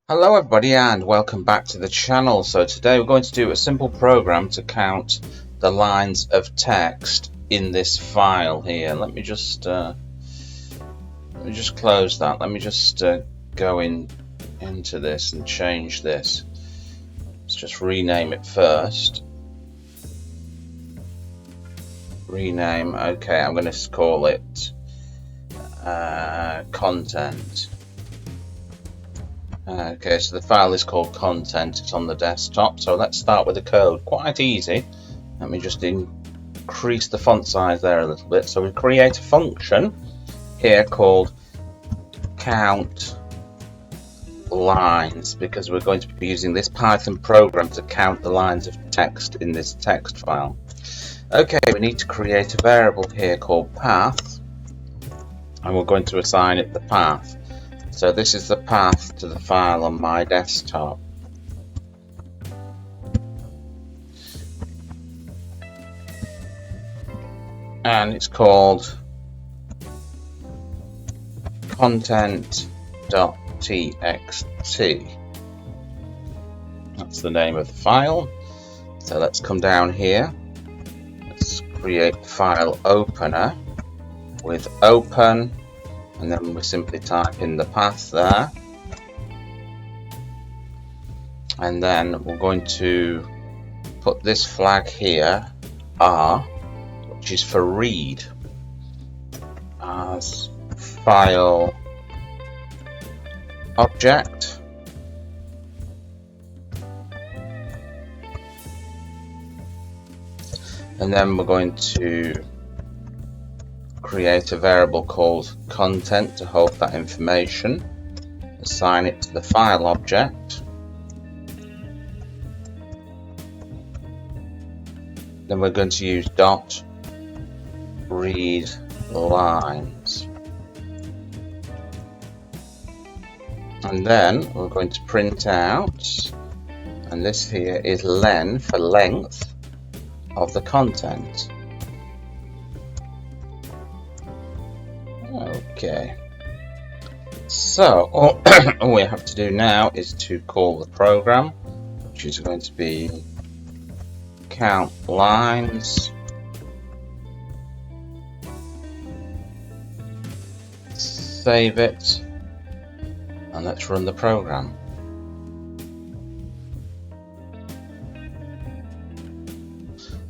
Hello everybody and welcome back to the channel. So today we're going to do a simple program to count the lines of text in this file here. Let me just close that. Let me just go into this and change this. Let's just rename it first. Rename. Okay, I'm going to call it content. Okay, so the file is called content. It's on the desktop. So let's start with the code. Quite easy. Let me just increase the font size there a little bit. So we create a function here called count lines, because we're going to be using this Python program to count the lines of text in this text file. Okay, we need to create a variable here called path, and we're going to assign it the path. So this is the path to the file on my desktop. And it's called content.txt. That's the name of the file. So let's come down here. Let's create the file opener with open, and then we simply type in the path there, and then we're going to put this flag here, R, which is for read, as file object, and then we're going to create a variable called content to hold that information, assign it to the file object, then we're going to use dot read lines, and then we're going to print out, and this here is len for length of the content. Okay, so all we have to do now is to call the program, which is going to be count lines, save it, and let's run the program.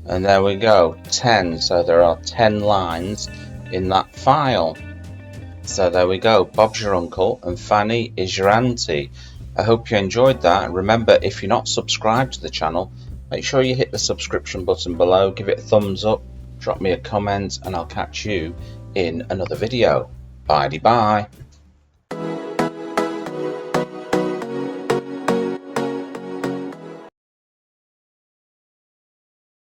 And there we go, 10. So there are 10 lines in that file. So there we go, Bob's your uncle and Fanny is your auntie. I hope you enjoyed that. Remember, if you're not subscribed to the channel, make sure you hit the subscription button below, give it a thumbs up, drop me a comment, and I'll catch you in another video. Bye-bye.